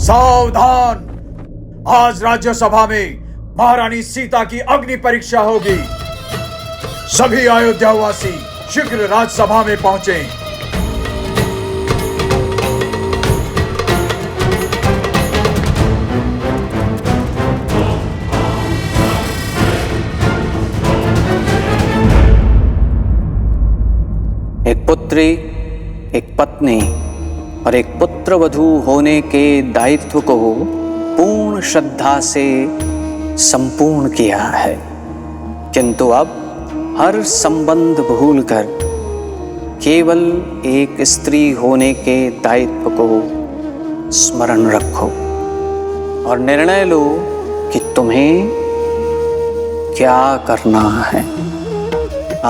सावधान! आज राज्यसभा में महारानी सीता की अग्नि परीक्षा होगी। सभी अयोध्यावासी शीघ्र राज्यसभा में पहुंचे। एक पुत्री, एक पत्नी और एक पुत्रवधू होने के दायित्व को पूर्ण श्रद्धा से संपूर्ण किया है, किंतु अब हर संबंध भूलकर केवल एक स्त्री होने के दायित्व को स्मरण रखो और निर्णय लो कि तुम्हें क्या करना है।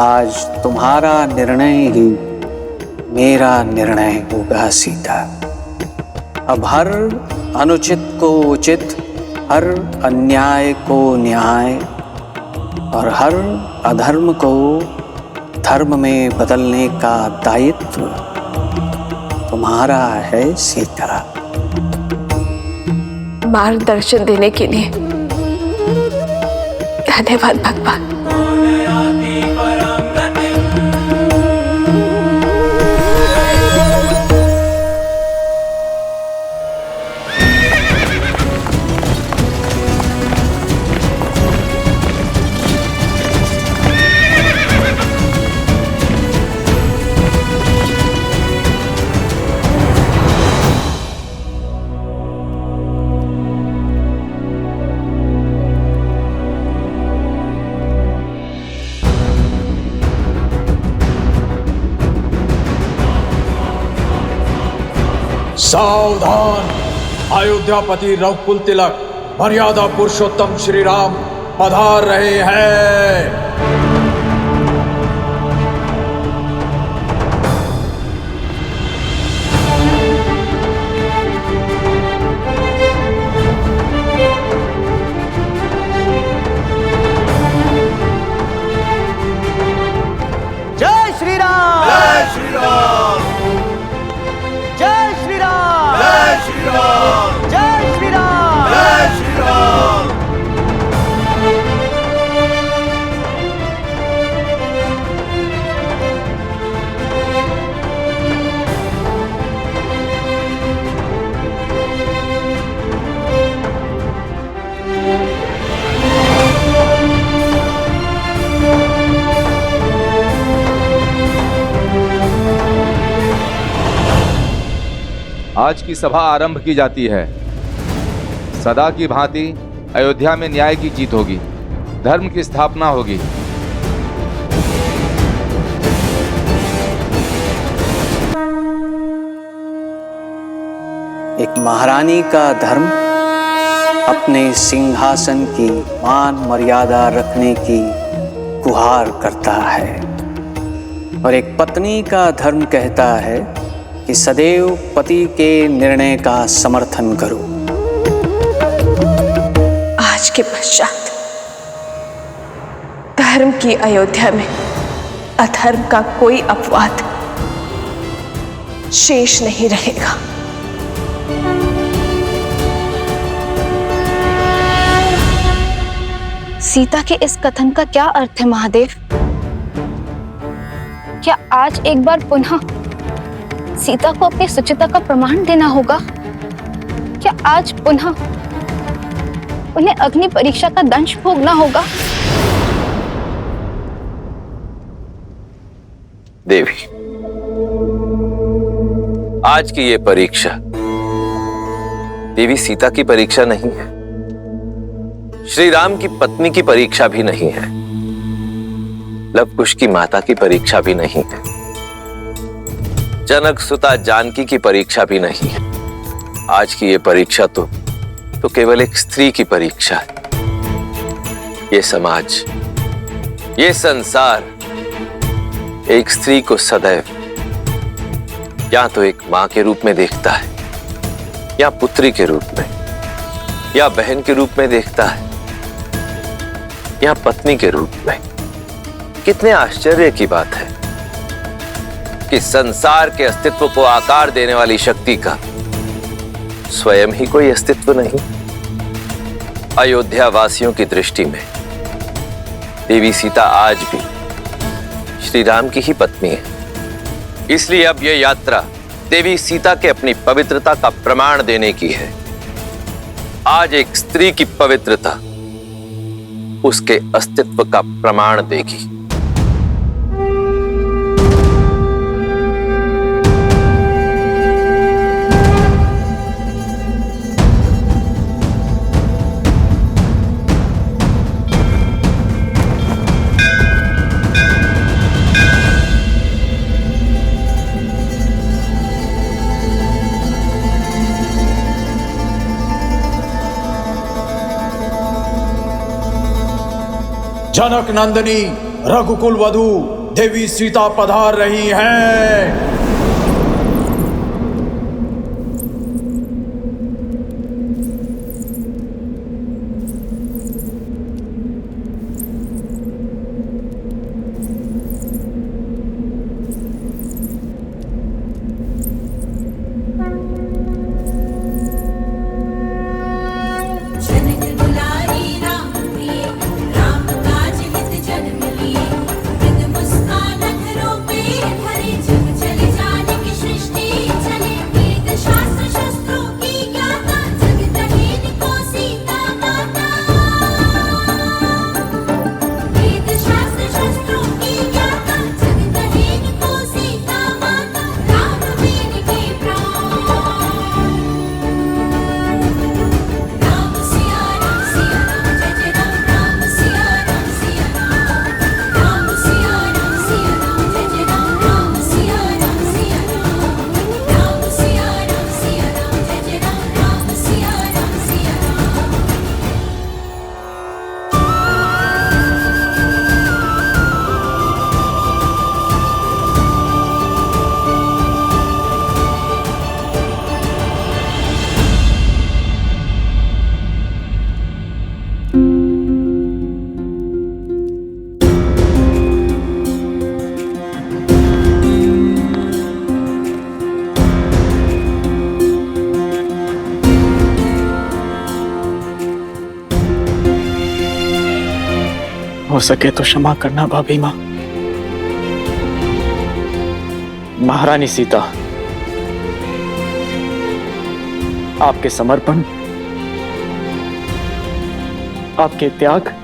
आज तुम्हारा निर्णय ही मेरा निर्णय होगा सीता। अब हर अनुचित को उचित, हर अन्याय को न्याय और हर अधर्म को धर्म में बदलने का दायित्व तुम्हारा है सीता। मार्गदर्शन देने के लिए धन्यवाद भगवान। सावधान! अयोध्यापति रघुकुल तिलक मर्यादा पुरुषोत्तम श्री राम पधार रहे हैं। जय श्री राम! जय श्री राम! जय श्री राम! जय श्री राम! जय श्री राम! जय श्री राम! आज की सभा आरंभ की जाती है। सदा की भांति अयोध्या में न्याय की जीत होगी, धर्म की स्थापना होगी। एक महारानी का धर्म अपने सिंहासन की मान मर्यादा रखने की गुहार करता है और एक पत्नी का धर्म कहता है कि सदैव पति के निर्णय का समर्थन करो। आज के पश्चात धर्म की अयोध्या में अधर्म का कोई अपवाद शेष नहीं रहेगा। सीता के इस कथन का क्या अर्थ है महादेव? क्या आज एक बार पुनः सीता को अपनी सुचिता का प्रमाण देना होगा? क्या आज पुनः उन्हें अग्नि परीक्षा का दंश भोगना होगा? देवी, आज की ये परीक्षा देवी सीता की परीक्षा नहीं है, श्री राम की पत्नी की परीक्षा भी नहीं है, लव कुश की माता की परीक्षा भी नहीं है, जनक सुता जानकी की परीक्षा भी नहीं है। आज की ये परीक्षा तो केवल एक स्त्री की परीक्षा है। ये समाज, ये संसार एक स्त्री को सदैव या तो एक मां के रूप में देखता है, या पुत्री के रूप में, या बहन के रूप में देखता है, या पत्नी के रूप में। कितने आश्चर्य की बात है कि संसार के अस्तित्व को आकार देने वाली शक्ति का स्वयं ही कोई अस्तित्व नहीं। अयोध्या वासियों की दृष्टि में देवी सीता आज भी श्री राम की ही पत्नी है। इसलिए अब यह यात्रा देवी सीता के अपनी पवित्रता का प्रमाण देने की है। आज एक स्त्री की पवित्रता उसके अस्तित्व का प्रमाण देगी। जनक नंदिनी रघुकुल वधू देवी सीता पधार रही हैं। हो सके तो क्षमा करना भाभी माँ। महारानी सीता, आपके समर्पण, आपके त्याग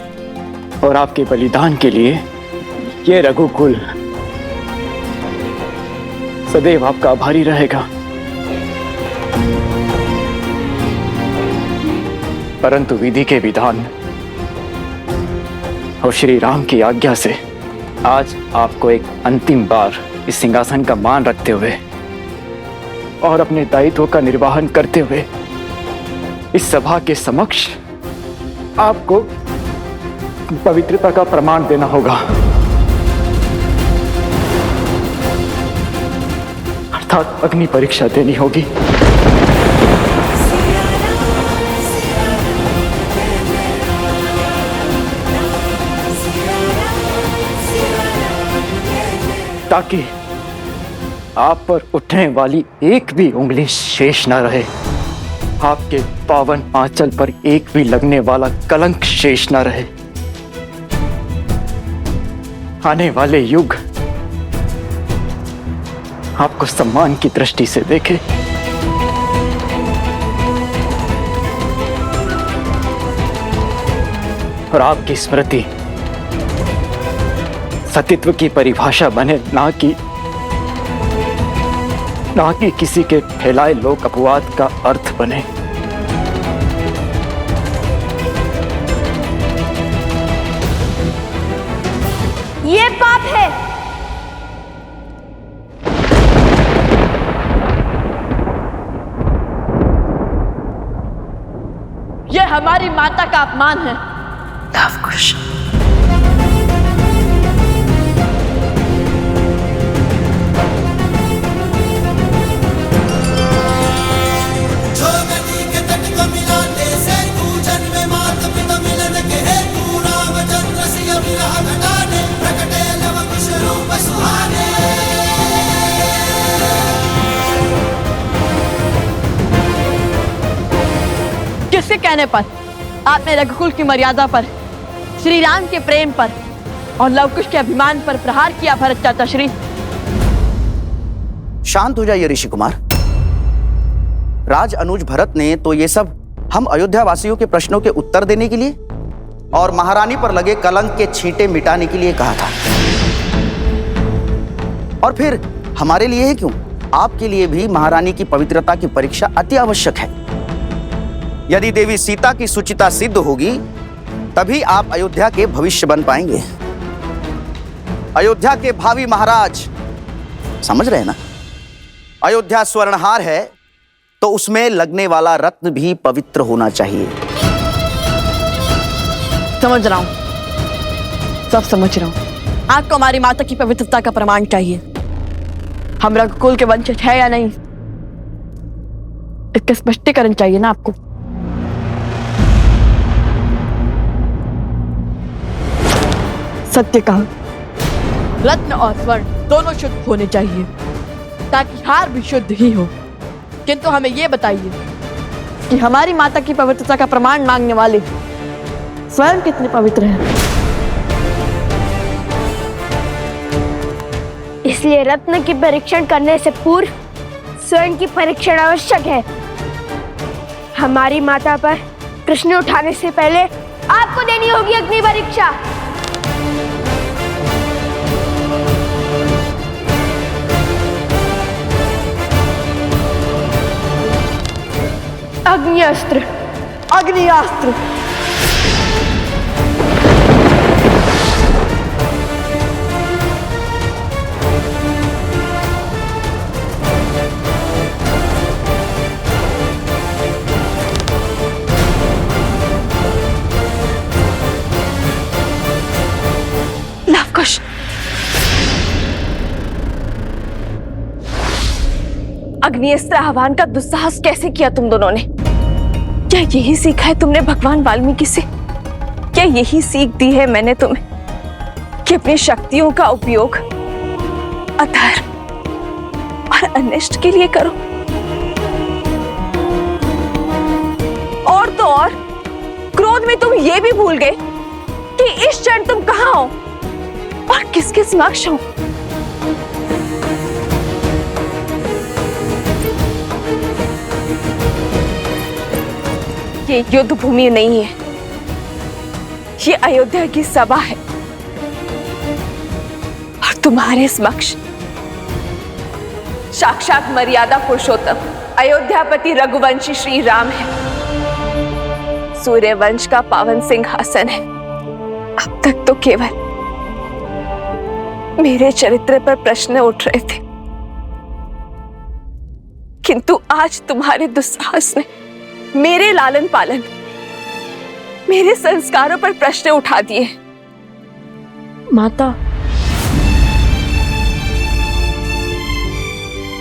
और आपके बलिदान के लिए ये रघुकुल सदैव आपका आभारी रहेगा। परंतु विधि के विधान और श्री राम की आज्ञा से आज आपको एक अंतिम बार इस सिंहासन का मान रखते हुए और अपने दायित्व का निर्वहन करते हुए इस सभा के समक्ष आपको पवित्रता का प्रमाण देना होगा, अर्थात अग्नि परीक्षा देनी होगी। ताकि आप पर उठने वाली एक भी उंगली शेष न रहे, आपके पावन आंचल पर एक भी लगने वाला कलंक शेष न रहे। आने वाले युग आपको सम्मान की दृष्टि से देखे। और आपकी स्मृति सतीत्व की परिभाषा बने, ना कि किसी के फैलाए लोक अपवाद का अर्थ बने। ये पाप है। ये हमारी माता का अपमान है। लवकुश, किसके कहने पर आपने रघुकुल की मर्यादा पर, श्री राम के प्रेम पर और लवकुश के अभिमान पर प्रहार किया भरत चाचा श्री? शांत हो जाइए ऋषि कुमार। राज अनुज भरत ने तो ये सब हम अयोध्या वासियों के प्रश्नों के उत्तर देने के लिए और महारानी पर लगे कलंक के छींटे मिटाने के लिए कहा था। और फिर हमारे लिए ही क्यों, आपके लिए भी महारानी की पवित्रता की परीक्षा अति आवश्यक है। यदि देवी सीता की सुचिता सिद्ध होगी तभी आप अयोध्या के भविष्य बन पाएंगे, अयोध्या के भावी महाराज। समझ रहे हैं ना? अयोध्या स्वर्णहार है तो उसमें लगने वाला रत्न भी पवित्र होना चाहिए। समझ रहा हूं, सब समझ रहा हूं। आपको हमारी माता की पवित्रता का प्रमाण चाहिए। हम रघुकुल के वंशज है या नहीं, इसका स्पष्टीकरण चाहिए ना आपको। सत्य कहा, रत्न और स्वर्ण दोनों शुद्ध होने चाहिए ताकि हार भी शुद्ध ही हो। किंतु हमें यह बताइए कि हमारी माता की पवित्रता का प्रमाण मांगने वाले स्वयं कितने पवित्र हैं? इसलिए रत्न की परीक्षण करने से पूर्व स्वयं की परीक्षण आवश्यक है। हमारी माता पर प्रश्न उठाने से पहले आपको देनी होगी अग्नि परीक्षा। अग्निअस्त्र। अग्नियास्त्र। लवकुश, अग्निअस्त्र आह्वान का दुस्साहस कैसे किया तुम दोनों ने? क्या यही सीखा है तुमने भगवान वाल्मीकि से? क्या यही सीख दी है मैंने तुम्हें कि अपनी शक्तियों का उपयोग अधर्म और अनिष्ट के लिए करो? और तो और क्रोध में तुम ये भी भूल गए कि इस क्षण तुम कहां हो और किसके समक्ष हो। ये युद्ध भूमि नहीं है, ये अयोध्या की सभा है और तुम्हारे समक्ष साक्षात मर्यादा पुरुषोत्तम अयोध्यापति रघुवंशी श्री राम है। सूर्यवंश का पावन सिंहासन है। अब तक तो केवल मेरे चरित्र पर प्रश्न उठ रहे थे, किंतु आज तुम्हारे दुस्साहस ने मेरे लालन पालन, मेरे संस्कारों पर प्रश्न उठा दिए। माता,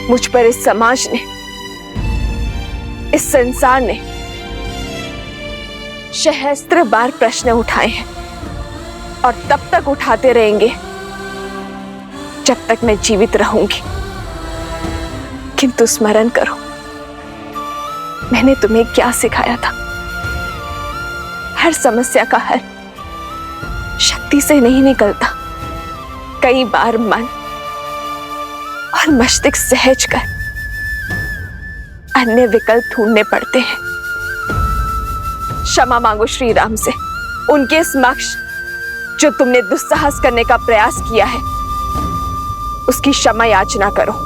मुझ पर इस समाज ने, इस संसार ने सहस्त्र बार प्रश्न उठाए हैं और तब तक उठाते रहेंगे जब तक मैं जीवित रहूंगी। किंतु स्मरण करो, मैंने तुम्हें क्या सिखाया था? हर समस्या का हल शक्ति से नहीं निकलता, कई बार मन और मस्तिष्क सहज कर अन्य विकल्प ढूंढने पड़ते हैं। क्षमा मांगो श्री राम से, उनके समक्ष जो तुमने दुस्साहस करने का प्रयास किया है उसकी क्षमा याचना करो।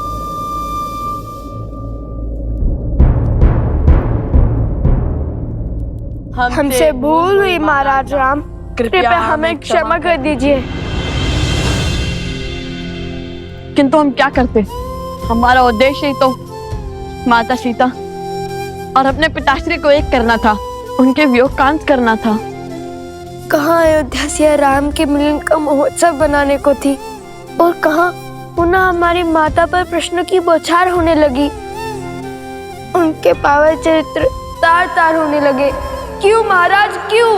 हमसे भूल हुई महाराज राम, कृपया हमें क्षमा कर दीजिए। किंतु हम क्या करते? हमारा उद्देश्य ही तो माता सीता और अपने पिताश्री को एक करना था, उनके वियोग का अंत करना था। कहाँ अयोध्या से राम के मिलन का महोत्सव बनाने को थी और कहाँ पुनः हमारी माता पर प्रश्नों की बौछार होने लगी। उनके पावन चरित्र तार तार होने लगे। क्यों महाराज, क्यों?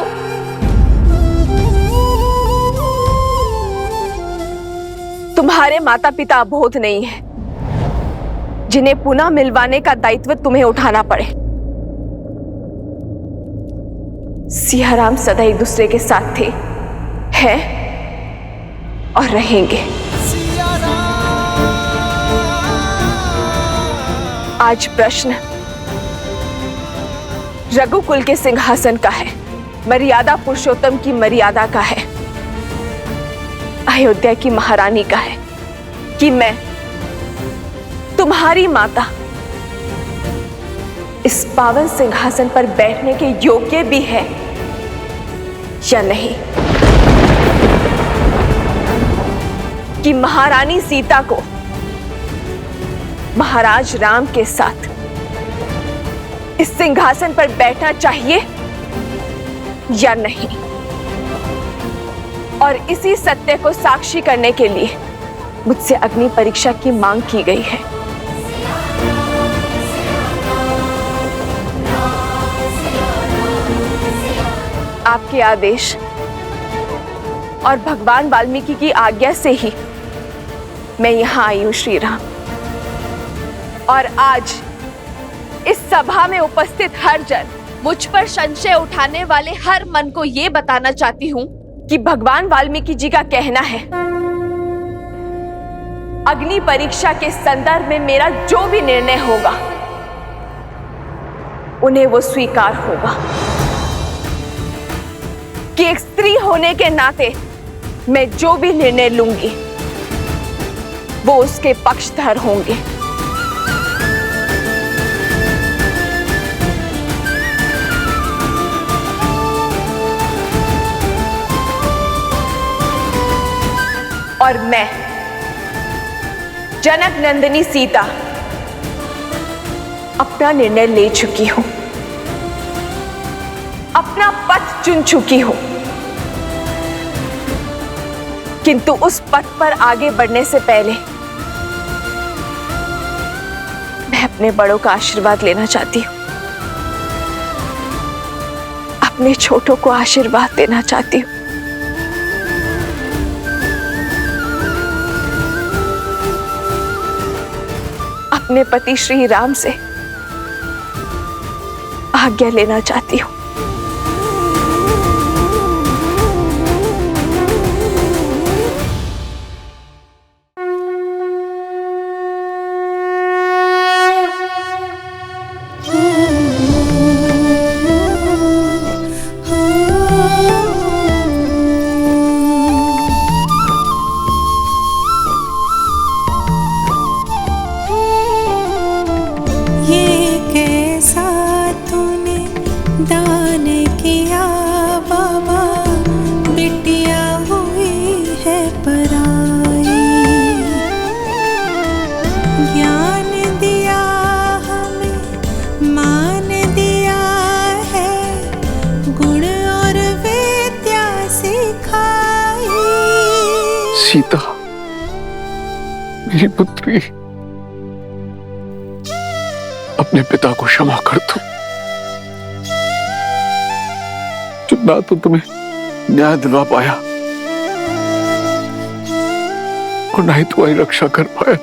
तुम्हारे माता पिता अबोध नहीं है, जिन्हें पुनः मिलवाने का दायित्व तुम्हें उठाना पड़े। सियाराम सदा एक दूसरे के साथ थे, हैं और रहेंगे। आज प्रश्न रघुकुल के सिंहासन का है, मर्यादा पुरुषोत्तम की मर्यादा का है, अयोध्या की महारानी का है कि मैं तुम्हारी माता इस पावन सिंहासन पर बैठने के योग्य भी है या नहीं, कि महारानी सीता को महाराज राम के साथ इस सिंहासन पर बैठना चाहिए या नहीं। और इसी सत्य को साक्षी करने के लिए मुझसे अग्नि परीक्षा की मांग की गई है। आपके आदेश और भगवान वाल्मीकि की आज्ञा से ही मैं यहां आई हूं श्री राम। और आज इस सभा में उपस्थित हर जन, मुझ पर संशय उठाने वाले हर मन को यह बताना चाहती हूं कि भगवान वाल्मीकि जी का कहना है, अग्नि परीक्षा के संदर्भ में मेरा जो भी निर्णय होगा उन्हें वो स्वीकार होगा, कि एक स्त्री होने के नाते मैं जो भी निर्णय लूंगी वो उसके पक्षधर होंगे। और मैं जनक नंदिनी सीता अपना निर्णय ले चुकी हूं, अपना पथ चुन चुकी हूं, किंतु उस पथ पर आगे बढ़ने से पहले मैं अपने बड़ों का आशीर्वाद लेना चाहती हूं, अपने छोटों को आशीर्वाद देना चाहती हूं। अपने पति श्री राम से आज्ञा लेना चाहती हूं। सीता, मेरी पुत्री, अपने पिता को क्षमा कर दो, जो ना तो तुम्हें न्याय दिलवा पाया और ना ही तुम्हारी रक्षा कर पाया।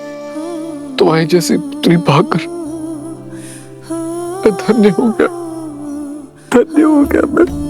तुम्हारी जैसी पुत्री पाकर मैं धन्य हो गया, धन्य हो गया मैं।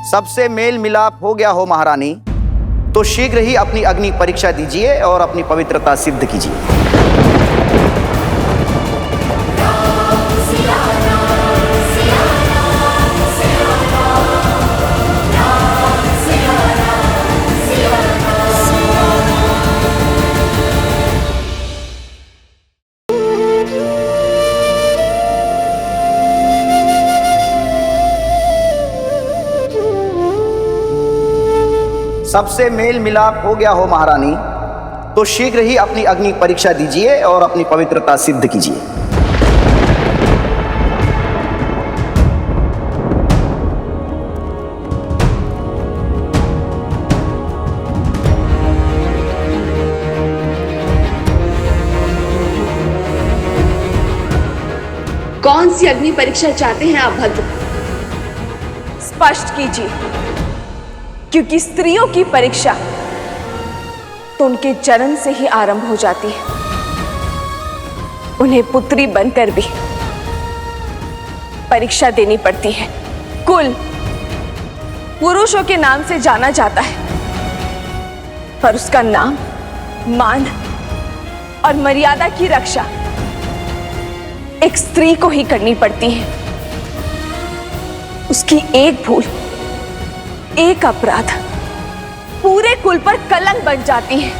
सबसे मेल मिलाप हो गया हो महारानी, तो शीघ्र ही अपनी अग्नि परीक्षा दीजिए और अपनी पवित्रता सिद्ध कीजिए। सबसे मेल मिलाप हो गया हो महारानी, तो शीघ्र ही अपनी अग्नि परीक्षा दीजिए और अपनी पवित्रता सिद्ध कीजिए। कौन सी अग्नि परीक्षा चाहते हैं आप भद्र? स्पष्ट कीजिए, क्योंकि स्त्रियों की परीक्षा तो उनके जन्म से ही आरंभ हो जाती है। उन्हें पुत्री बनकर भी परीक्षा देनी पड़ती है। कुल पुरुषों के नाम से जाना जाता है, पर उसका नाम, मान और मर्यादा की रक्षा एक स्त्री को ही करनी पड़ती है। उसकी एक भूल, एक अपराध पूरे कुल पर कलंक बन जाती है।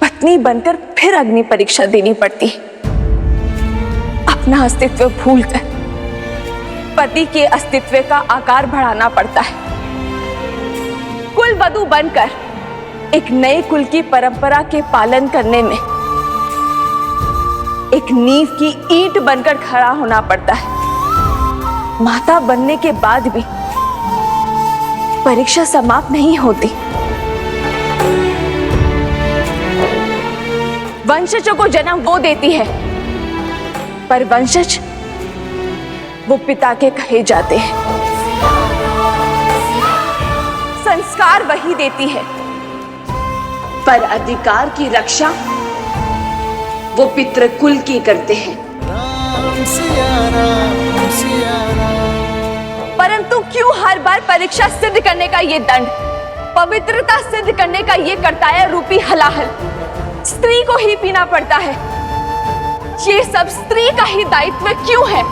पत्नी बनकर फिर अग्नि परीक्षा देनी पड़ती है। अपना अस्तित्व भूलकर पति के अस्तित्व का आकार बढ़ाना पड़ता है। कुल वधू बनकर एक नए कुल की परंपरा के पालन करने में एक नींव की ईंट बनकर खड़ा होना पड़ता है। माता बनने के बाद भी परीक्षा समाप्त नहीं होती। वंशजों को जन्म वो देती है, पर वंशज वो पिता के कहे जाते हैं। संस्कार वही देती है, पर अधिकार की रक्षा वो पितृकुल की करते हैं। परंतु क्यों हर बार परीक्षा सिद्ध करने का ये दंड, पवित्रता सिद्ध करने का ये कर्तव्य रूपी हलाहल स्त्री को ही पीना पड़ता है? ये सब स्त्री का ही दायित्व क्यों है?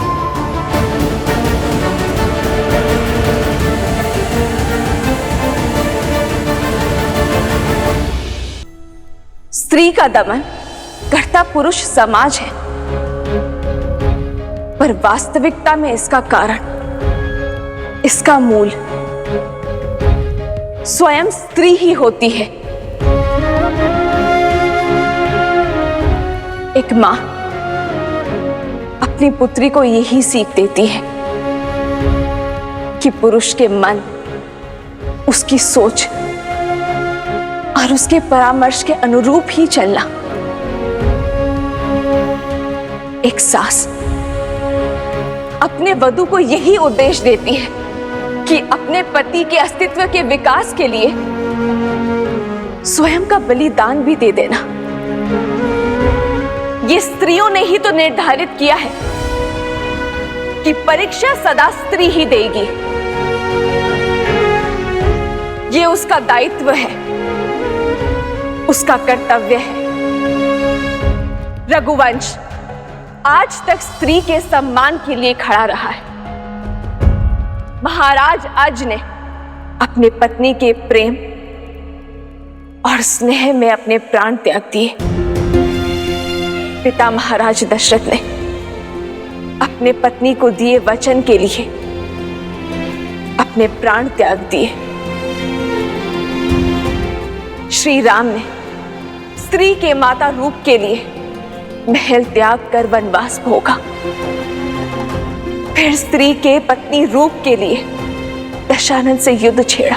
स्त्री का दमन करता पुरुष समाज है, पर वास्तविकता में इसका कारण, इसका मूल स्वयं स्त्री ही होती है। एक मां अपनी पुत्री को यही सीख देती है कि पुरुष के मन, उसकी सोच और उसके परामर्श के अनुरूप ही चलना। एक सास अपने वधू को यही उपदेश देती है कि अपने पति के अस्तित्व के विकास के लिए स्वयं का बलिदान भी दे देना। ये स्त्रियों ने ही तो निर्धारित किया है कि परीक्षा सदा स्त्री ही देगी। ये उसका दायित्व है, उसका कर्तव्य है। रघुवंश आज तक स्त्री के सम्मान के लिए खड़ा रहा है। महाराज अज ने अपने पत्नी के प्रेम और स्नेह में अपने प्राण त्याग दिए। पिता महाराज दशरथ ने अपने पत्नी को दिए वचन के लिए अपने प्राण त्याग दिए। श्री राम ने स्त्री के माता रूप के लिए महल त्याग कर वनवास भोगा, फिर स्त्री के पत्नी रूप के लिए दशानन से युद्ध छेड़ा,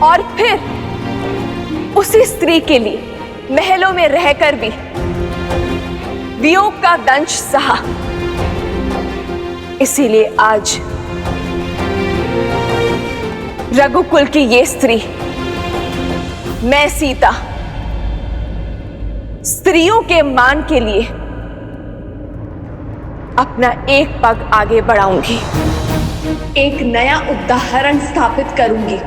और फिर उसी स्त्री के लिए महलों में रहकर भी वियोग का दंश सहा। इसीलिए आज रघुकुल की ये स्त्री, मैं सीता, स्त्रियों के मान के लिए अपना एक पग आगे बढ़ाऊंगी, एक नया उदाहरण स्थापित करूंगी।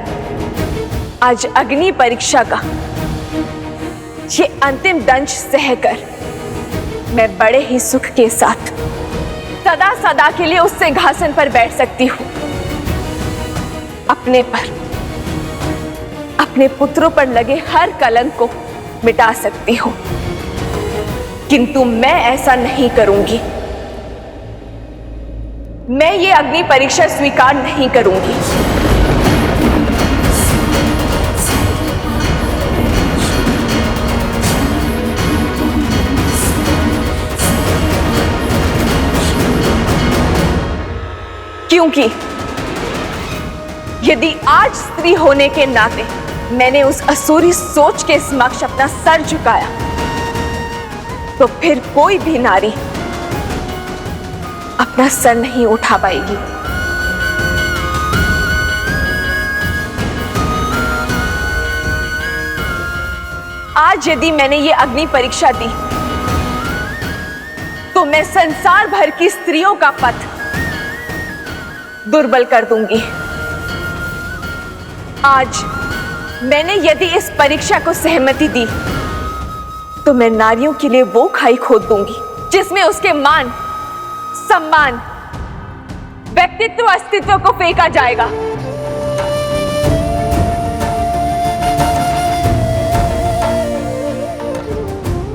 आज अग्नि परीक्षा का ये अंतिम दंश सहकर मैं बड़े ही सुख के साथ सदा सदा के लिए उस सिंहासन पर बैठ सकती हूं। अपने पर, अपने पुत्रों पर लगे हर कलंक को मिटा सकती हूं, किंतु मैं ऐसा नहीं करूंगी। मैं ये अग्नि परीक्षा स्वीकार नहीं करूंगी। क्योंकि यदि आज स्त्री होने के नाते मैंने उस असुरी सोच के समक्ष अपना सर झुकाया, तो फिर कोई भी नारी अपना सर नहीं उठा पाएगी। आज यदि मैंने ये अग्नि परीक्षा दी, तो मैं संसार भर की स्त्रियों का पथ दुर्बल कर दूंगी। आज मैंने यदि इस परीक्षा को सहमति दी, तो मैं नारियों के लिए वो खाई खोद दूंगी जिसमें उसके मान, सम्मान, व्यक्तित्व, अस्तित्व को फेंका जाएगा।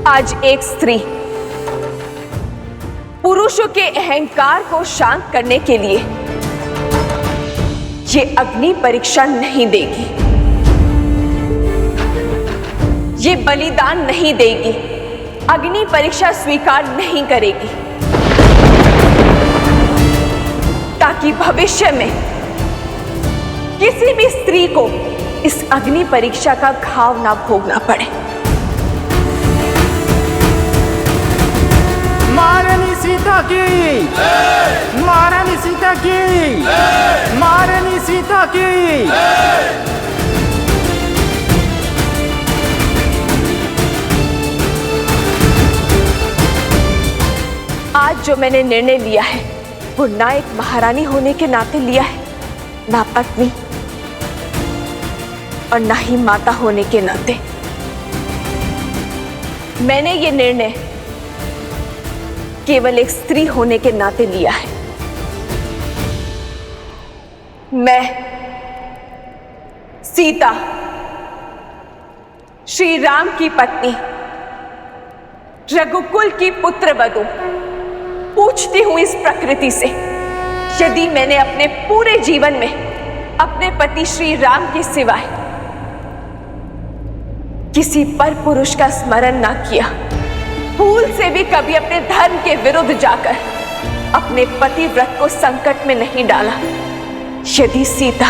आज एक स्त्री पुरुषों के अहंकार को शांत करने के लिए ये अग्नि परीक्षा नहीं देगी, ये बलिदान नहीं देगी, अग्नि परीक्षा स्वीकार नहीं करेगी, ताकि भविष्य में किसी भी स्त्री को इस अग्नि परीक्षा का घाव ना भोगना पड़े। महारानी सीता की, महारानी सीता की, महारानी सीता की। आज जो मैंने निर्णय लिया है, वो ना एक महारानी होने के नाते लिया है, ना पत्नी और ना ही माता होने के नाते। मैंने ये निर्णय केवल एक स्त्री होने के नाते लिया है। मैं सीता, श्री राम की पत्नी, रघुकुल की पुत्रवधू, पूछती हूं इस प्रकृति से, यदि मैंने अपने पूरे जीवन में अपने पति श्री राम के सिवाय किसी पर पुरुष का स्मरण ना किया, भूल से भी कभी अपने धर्म के विरुद्ध जाकर अपने पति व्रत को संकट में नहीं डाला, यदि सीता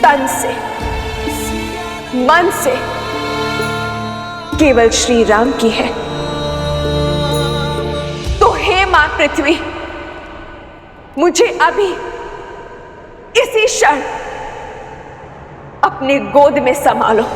तन से, मन से केवल श्री राम की है, तो हे मां पृथ्वी, मुझे अभी इसी क्षण अपने गोद में संभालो।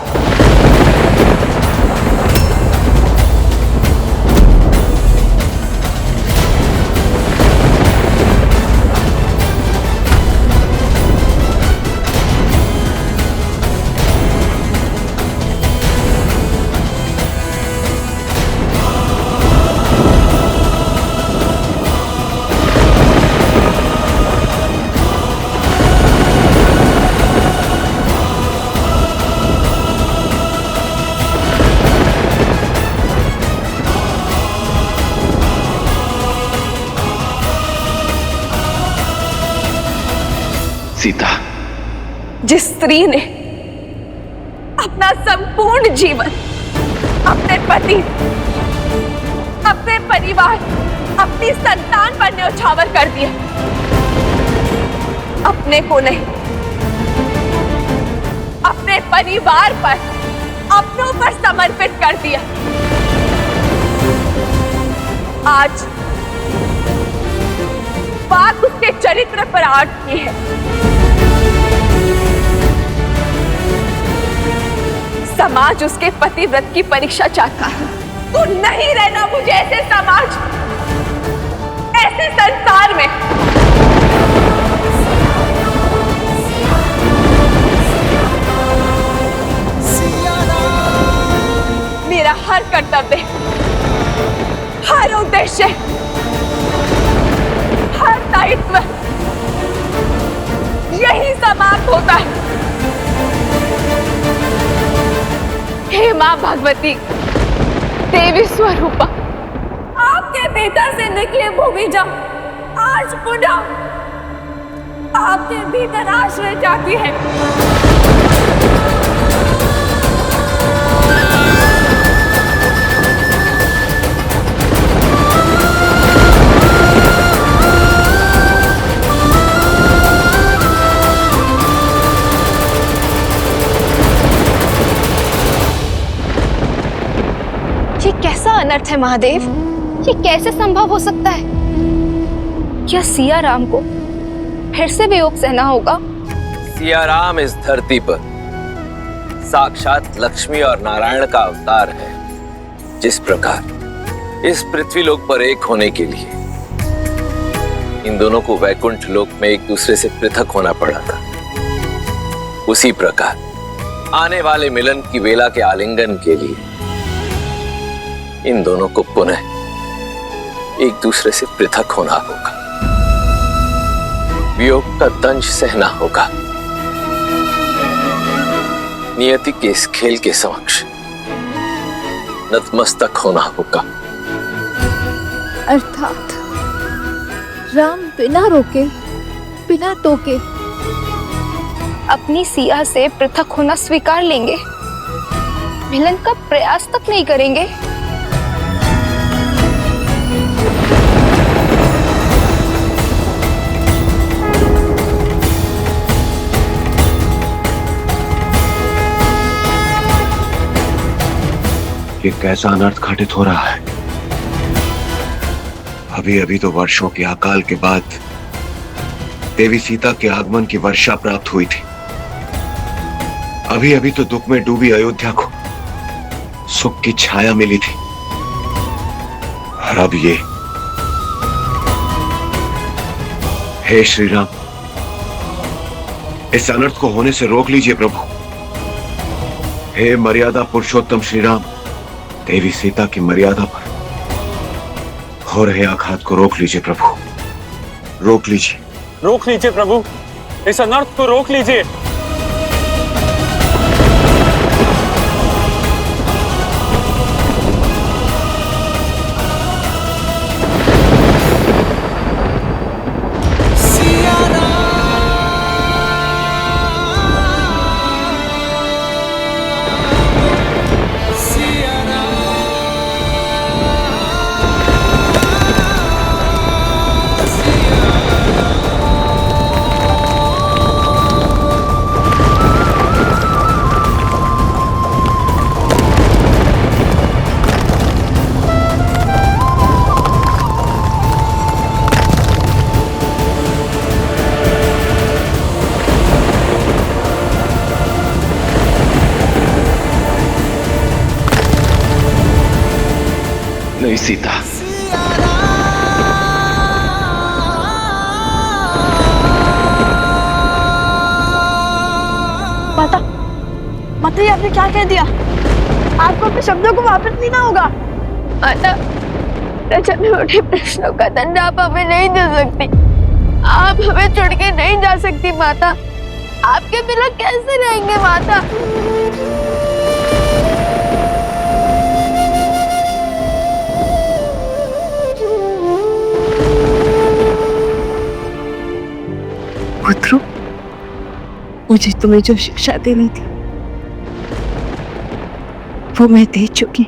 सीता, जिस स्त्री ने अपना संपूर्ण जीवन अपने पति, अपने परिवार, अपनी संतान पर न्यौछावर कर दिया, अपने को नहीं, अपने परिवार पर, अपनों पर समर्पित कर दिया, आज बात उसके चरित्र पर अटकी है। समाज उसके पतिव्रत की परीक्षा चाहता है। तो नहीं रहना मुझे ऐसे समाज ऐसे संसार में मेरा हर कर्तव्य, हर उद्देश्य, हर दायित्व यही समाप्त होता है। हे मां भगवती, देवी स्वरूपा, आपके भीतर से निकले भूमिजा आज पुनः आपके भीतर आश्रय जाती है। ये कैसा अनर्थ है महादेव? ये कैसे संभव हो सकता है? क्या सिया राम को फिर से वियोग सहना होगा? सियाराम इस धरती पर साक्षात लक्ष्मी और नारायण का अवतार है। जिस प्रकार इस पृथ्वी लोक पर एक होने के लिए इन दोनों को वैकुंठ लोक में एक दूसरे से पृथक होना पड़ा था, उसी प्रकार आने वाले मिलन की वेला के आलिंगन के लिए इन दोनों को पुनः एक दूसरे से पृथक होना होगा, वियोग का दंश सहना होगा, नियति के इस खेल के समक्ष नतमस्तक होना होगा। अर्थात राम बिना रोके, बिना टोके अपनी सिया से पृथक होना स्वीकार लेंगे, मिलन का प्रयास तक नहीं करेंगे। ये कैसा अनर्थ घटित हो रहा है? अभी अभी तो वर्षों के अकाल के बाद देवी सीता के आगमन की वर्षा प्राप्त हुई थी। अभी अभी तो दुख में डूबी अयोध्या को सुख की छाया मिली थी, और अब ये। हे श्री राम, इस अनर्थ को होने से रोक लीजिए प्रभु। हे मर्यादा पुरुषोत्तम श्री राम, देवी सीता की मर्यादा पर हो रहे आघात को रोक लीजिए प्रभु, रोक लीजिए। रोक लीजिए प्रभु, इस अनर्थ को रोक लीजिए। नहीं सीता, माता, माता ये आपने क्या कह दिया? आपको अपने शब्दों को वापस लेना होगा। माता, रचने उठे प्रश्नों का दंड आप हमें नहीं दे सकती। आप हमें छोड़ के नहीं जा सकती माता। आपके बिना कैसे रहेंगे माता? पुत्रो, मुझे तुम्हें जो शिक्षा देनी थी वो मैं दे चुकी।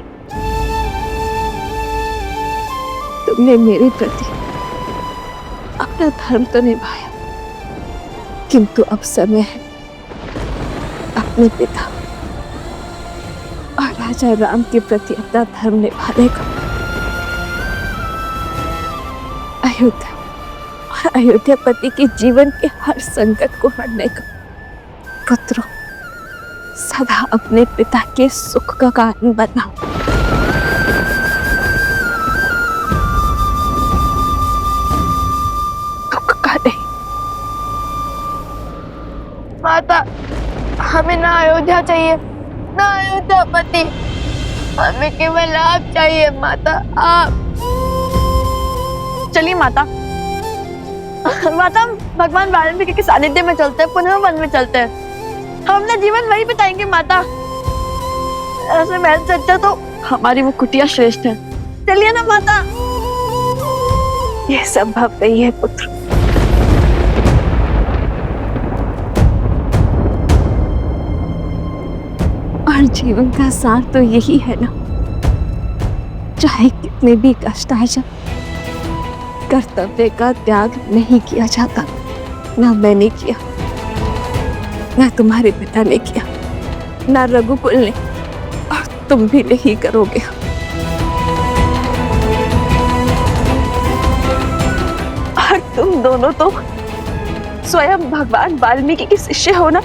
तुमने मेरे प्रति अपना धर्म तो निभाया, किंतु अब समय है अपने पिता और राजा राम के प्रति अपना धर्म निभाने का। अयोध्या और अयोध्यापति के जीवन के हर संकट को हरने का। पुत्रों, सदा अपने पिता के सुख का कारण बनाओ। हमें ना अयोध्या चाहिए, ना अयोध्यापति, हमें केवल आप चाहिए माता, आप। चलिए माता, माता हम भगवान वाल्मीकि के सानिध्य में चलते हैं, पुनः वन में चलते हैं। हम अपना जीवन वहीं बिताएंगे माता। ऐसे महल से अच्छा तो हमारी वो कुटिया श्रेष्ठ है। चलिए ना माता। यह संभव नहीं है पुत्र। और जीवन का सार तो यही है ना, चाहे कितने भी कष्ट आ जाए, कर्तव्य का त्याग नहीं किया जाता। ना मैंने किया, ना तुम्हारे पिता ने किया, ना रघुकुल ने, और तुम भी नहीं करोगे। और तुम दोनों तो स्वयं भगवान वाल्मीकि के शिष्य हो ना।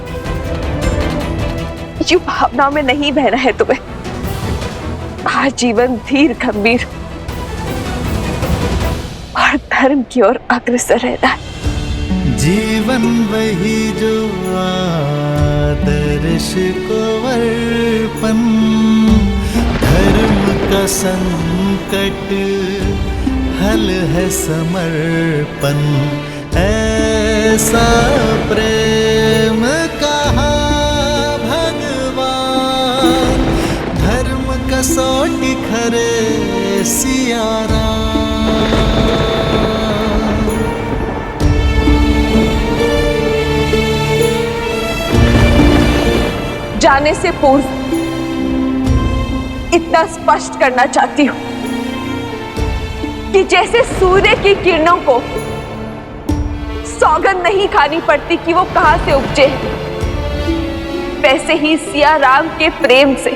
यूं भावनाओं में नहीं बहना है तुम्हें। आजीवन धीर गंभीर और धर्म की ओर अग्रसर रहना है। जीवन वही जो आदर्श को अर्पण, धर्म का संकट हल है समर्पण, ऐसा प्रेम कहा भगवान, धर्म कसौटी खरे सिया राम। जाने से पूर्व इतना स्पष्ट करना चाहती हूं कि जैसे सूर्य की किरणों को सौगंध नहीं खानी पड़ती कि वो कहां से उपजे, वैसे ही सिया राम के प्रेम से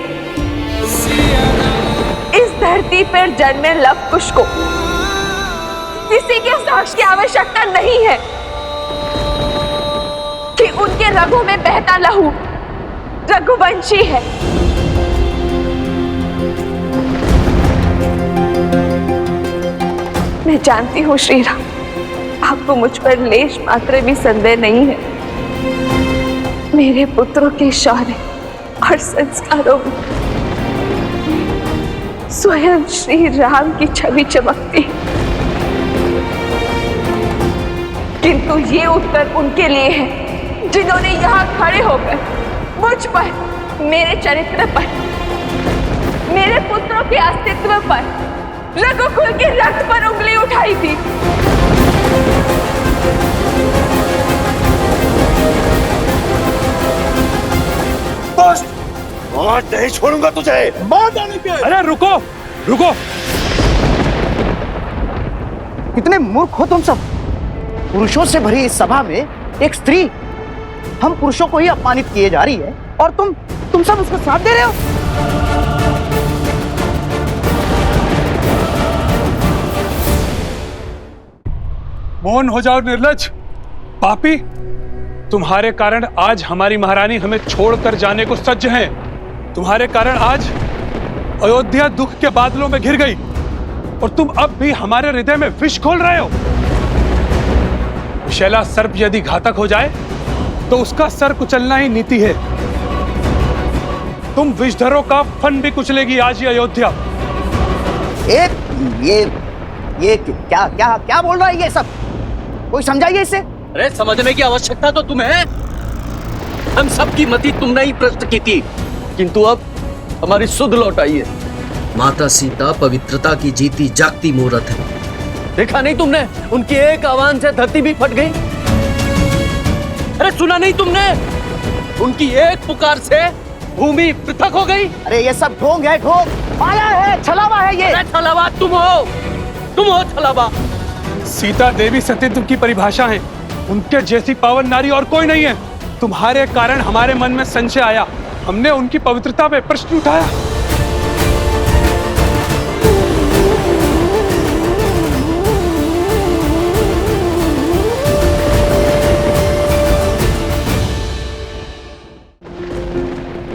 इस धरती पर जन्मे लव कुश को किसी के साक्ष्य की आवश्यकता नहीं है कि उनके रगों में बहता लहू रघुवंशी है। मैं जानती हूँ श्री राम, आपको मुझ पर लेश मात्र भी संदेह नहीं है। मेरे पुत्रों के शौर्य और संस्कारों में स्वयं श्री राम की छवि चमकती है। किंतु ये उत्तर उनके लिए है जिन्होंने यहाँ खड़े होकर मुझ पर, मेरे चरित्र पर, मेरे पुत्रों के अस्तित्व पर, रघुकुल के रक्त पर उंगली उठाई थी। बस, आज नहीं छोड़ूंगा तुझे। मार डालने के। अरे रुको, रुको। कितने मूर्ख हो तुम सब। पुरुषों से भरी इस सभा में एक स्त्री हम पुरुषों को ही अपमानित किए जा रही है और तुम सब उसको साथ दे रहे हो। मौन हो जाओ निर्लज्ज, पापी। तुम्हारे कारण आज हमारी महारानी हमें छोड़कर जाने को सज्ज हैं। तुम्हारे कारण आज अयोध्या दुख के बादलों में घिर गई और तुम अब भी हमारे हृदय में विष खोल रहे हो। विषैला सर्प यदि घातक हो जाए तो उसका सर कुचलना ही नीति है। तुम विषधरों का फन भी कुचलेगी आज ये अयोध्या। ये क्या क्या क्या बोल रहा है ये सब? कोई समझाइए इसे। अरे समझने की आवश्यकता तो तुम्हें है। हम सबकी मति तुमने ही प्रश्न की थी, किंतु अब हमारी सुध लौट आई है। माता सीता पवित्रता की जीती जागती मूर्त है। देखा नहीं तुमने, उनकी एक आवाज से धरती भी फट गई। अरे सुना नहीं तुमने, उनकी एक पुकार से भूमि पृथक हो गई। अरे ये सब ढोंग है, ढोंग, माया है, छलावा है ये। अरे छलावा तुम हो छलावा। सीता देवी सतीत्व की परिभाषा है। उनके जैसी पावन नारी और कोई नहीं है। तुम्हारे कारण हमारे मन में संशय आया, हमने उनकी पवित्रता पे प्रश्न उठाया।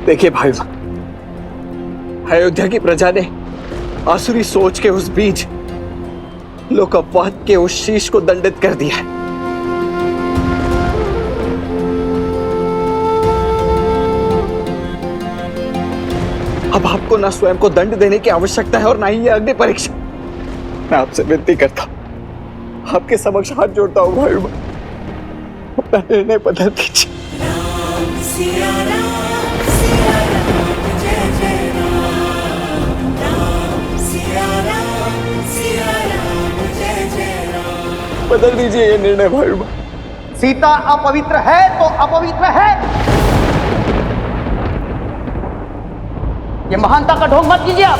देखिए भाई, अयोध्या की प्रजा ने आसुरी सोच के उस बीज, लोकपवाद के उस शीश को दंडित कर दिया है। अब आपको ना स्वयं को दंड देने की आवश्यकता है और ना ही ये अग्नि परीक्षा। मैं आपसे विनती करता हूं, आपके समक्ष हाथ जोड़ता हूं भाई, अपना निर्णय बदल दीजिए। बदल दीजिए ये निर्णय भाई। सीता अपवित्र है तो अपवित्र है, ये महानता का ढोंग मत कीजिए आप।